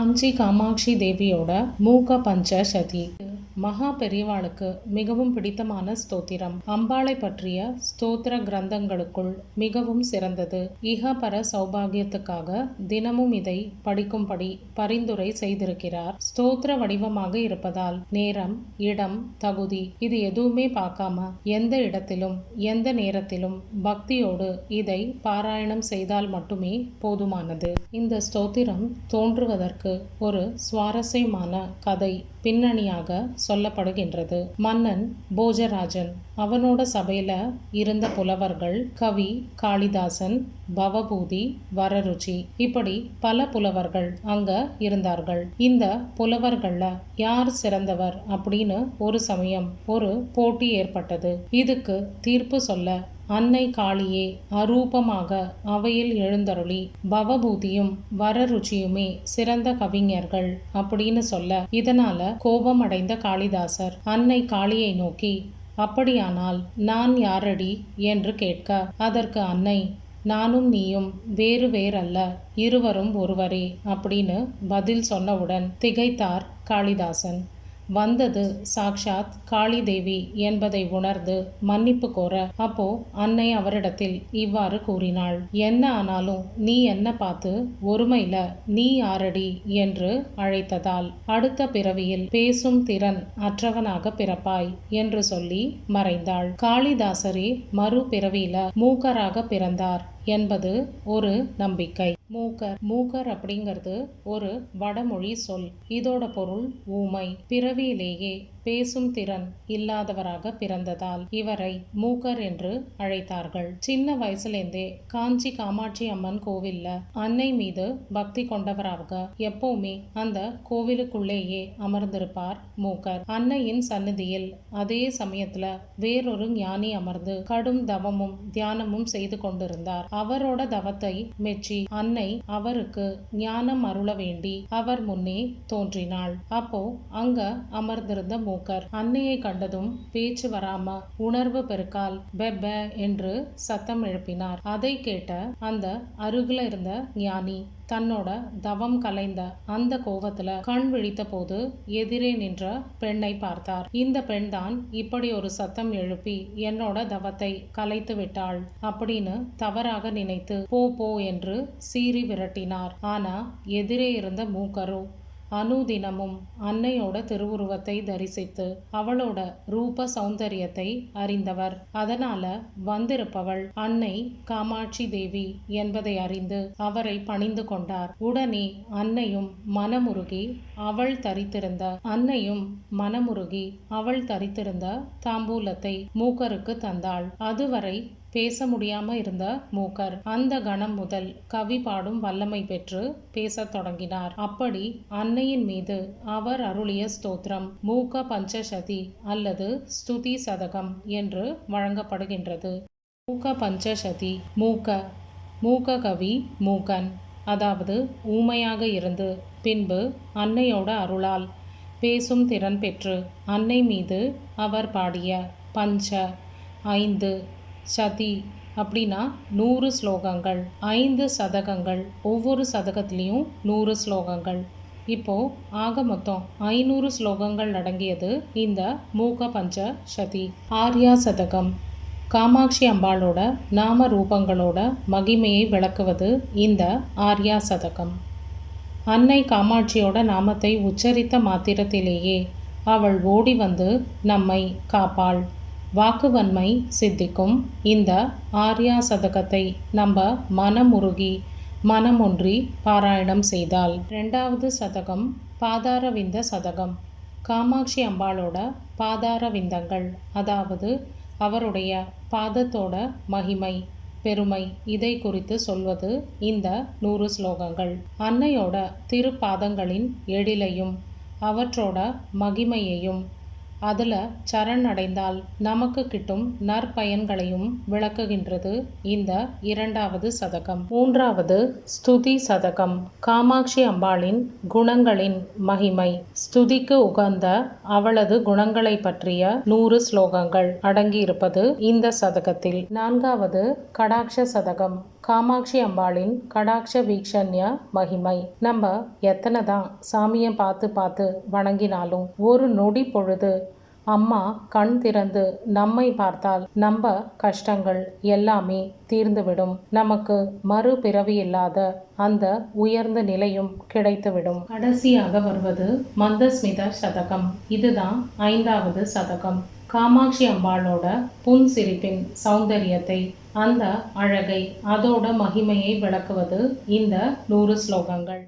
காஞ்சி காமாட்சி தேவியோட மூக பஞ்சசதி. மகா பெரியவாளுக்கு மிகவும் பிடித்தமான ஸ்தோத்திரம். அம்பாளை பற்றிய ஸ்தோத்திர கிரந்தங்களுக்குள் மிகவும் சிறந்தது. இகபர சௌபாகியத்துக்காக தினமும் இதை படிக்கும்படி பரிந்துரை செய்திருக்கிறார். ஸ்தோத்திர வடிவமாக இருப்பதால் நேரம், இடம், தகுதி இது எதுவுமே பார்க்காம எந்த இடத்திலும் எந்த நேரத்திலும் பக்தியோடு இதை பாராயணம் செய்தால் மட்டுமே போதுமானது. இந்த ஸ்தோத்திரம் தோன்றுவதற்கு ஒரு சுவாரஸ்யமான கதை பின்னணியாக சொல்லப்படுகின்றது. மன்னன் போஜராஜன் அவனோட சபையில இருந்த புலவர்கள் கவி காளிதாசன், பவபூதி, வரருச்சி இப்படி பல புலவர்கள் அங்க இருந்தார்கள். இந்த புலவர்கள்ல யார் சிறந்தவர் அப்படின்னு ஒரு சமயம் ஒரு போட்டி ஏற்பட்டது. இதுக்கு தீர்ப்பு சொல்ல அன்னை காளியே அரூபமாக அவையில் எழுந்தருளி பவபூதியும் வரருச்சியுமே சிறந்த கவிஞர்கள் அப்படின்னு சொல்ல, இதனால கோபம் அடைந்த காளிதாசர் அன்னை காளியை நோக்கி, அப்படியானால் நான் யாரடி என்று கேட்க, அதற்கு அன்னை, நானும் நீயும் வேறு வேறல்ல, இருவரும் ஒருவரே அப்படின்னு பதில் சொன்னவுடன் திகைத்தார் காளிதாசன். வந்தது சாக்ஷாத் காளி தேவி என்பதை உணர்ந்து மன்னிப்பு கோர, அப்போ அன்னை அவரிடத்தில் இவ்வாறு கூறினாள். என்ன ஆனாலும் நீ என்ன பார்த்து ஒருமையில நீ ஆரடி என்று அழைத்ததால் அடுத்த பிறவியில் பேசும் திறன் அற்றவனாக பிறப்பாய் என்று சொல்லி மறைந்தாள். காளிதாசரே மறு பிறவியில மூக்கராக பிறந்தார் என்பது ஒரு நம்பிக்கை. மூக்கர் அப்படிங்கிறது ஒரு வடமொழி சொல். இதோட பொருள் ஊமை. பிறவியிலேயே பேசும் திறன் இல்லாதவராக பிறந்ததால் இவரை மூக்கர் என்று அழைத்தார்கள். சின்ன வயசுலேருந்தே காஞ்சி காமாட்சி அம்மன் கோவில்ல அன்னை மீது பக்தி கொண்டவராக எப்பவுமே அந்த கோவிலுக்குள்ளேயே அமர்ந்திருப்பார் மூக்கர். அன்னையின் சந்நிதியில் அதே சமயத்துல வேறொரு ஞானி அமர்ந்து கடும் தவமும் தியானமும் செய்து கொண்டிருந்தார். அவரோட தவத்தை மெச்சி அன்னை அவருக்கு ஞானம் அருள வேண்டி அவர் முன்னே தோன்றினாள். அப்போ அங்க அமர்ந்திருந்த மூக்கர் அன்னையை கண்டதும் பேச்சு வராம உணர்வு பெருக்கால் பெப்ப என்று சத்தம் எழுப்பினார். அதை கேட்ட அந்த அருகில இருந்த ஞானி தன்னோட தவம் கலைந்த அந்த கோபத்துல கண் விழித்த போது எதிரே நின்ற பெண்ணை பார்த்தார். இந்த பெண் தான் இப்படி ஒரு சத்தம் எழுப்பி என்னோட தவத்தை கலைத்து விட்டாள் அப்படின்னு தவறாக நினைத்து போ போ என்று சீறி விரட்டினார். ஆனா எதிரே இருந்த மூக்கரோ அனுதினமும் அன்னையோட திருவுருவத்தை தரிசித்து அவளோட ரூப சௌந்தரியத்தை அறிந்தவர். அதனால வந்திருப்பவள் அன்னை காமாட்சி தேவி என்பதை அறிந்து அவரை பணிந்து கொண்டார். உடனே அன்னையும் மனமுருகி அவள் தரித்திருந்த தாம்பூலத்தை மூக்கருக்கு தந்தாள். அதுவரை பேச முடியாம இருந்த மூக்கர் அந்த கணம் முதல் கவி பாடும் வல்லமை பெற்று பேசத் தொடங்கினார். அப்படி அன்னையின் மீது அவர் அருளிய ஸ்தோத்திரம் மூக பஞ்சசதி அல்லது ஸ்துதி சதகம் என்று வழங்கப்படுகின்றது. மூக பஞ்சசதி. மூக கவி மூகன், அதாவது ஊமையாக இருந்து பின்பு அன்னையோட அருளால் பேசும் திறன் பெற்று அன்னை மீது அவர் பாடிய பஞ்ச 5 சதி அப்படின்னா 100 ஸ்லோகங்கள், 5 சதகங்கள், ஒவ்வொரு சதகத்திலையும் 100 ஸ்லோகங்கள். இப்போ ஆக மொத்தம் 500 ஸ்லோகங்கள் அடங்கியது இந்த மூக பஞ்ச சதி. ஆர்யா சதகம். காமாட்சி அம்பாளோட நாம ரூபங்களோட மகிமையை விளக்குவது இந்த ஆர்யா சதகம். அன்னை காமாட்சியோட நாமத்தை உச்சரித்த மாத்திரத்திலேயே அவள் ஓடி வந்து நம்மை காப்பாள். வாக்குவன்மை சித்திக்கும். இந்த ஆர்யா சதகத்தை நம்ம மனமுருகி மனமொன்றி பாராயணம் செய்தால். 2வது சதகம் பாதாரவிந்த சதகம். காமாட்சி அம்பாளோட பாதார விந்தங்கள், அதாவது அவருடைய பாதத்தோட மகிமை பெருமை இதை குறித்து சொல்வது இந்த 100 ஸ்லோகங்கள். அன்னையோட திருப்பாதங்களின் எழிலையும் அவற்றோட மகிமையையும் அதில் சரண் அடைந்தால் நமக்கு கிட்டும் நற்பயன்களையும் விளக்குகின்றது இந்த 2வது சதகம். 3வது ஸ்துதி சதகம். காமாட்சி அம்பாளின் குணங்களின் மகிமை, ஸ்துதிக்கு உகந்த அவளது குணங்களை பற்றிய 100 ஸ்லோகங்கள் அடங்கியிருப்பது இந்த சதகத்தில். 4வது கடாட்ச சதகம். காமாட்சி அம்பாளின் கடாட்ச வீக்ஷண்ய மகிமை. நம்ம எத்தனை தான் சாமியை பார்த்து பார்த்து வணங்கினாலும் ஒரு நொடி பொழுது அம்மா கண் திறந்து நம்மை பார்த்தால் நம்ம கஷ்டங்கள் எல்லாமே தீர்ந்துவிடும். நமக்கு மறுபிறவி இல்லாத அந்த உயர்ந்த நிலையும் கிடைத்துவிடும். கடைசியாக வருவது மந்தஸ்மித சதகம். இதுதான் 5வது சதகம். காமாட்சி அம்பாளோட புன்சிரிப்பின் சௌந்தரியத்தை, அந்த அழகை, அதோட மகிமையை விளக்குவது இந்த 100 ஸ்லோகங்கள்.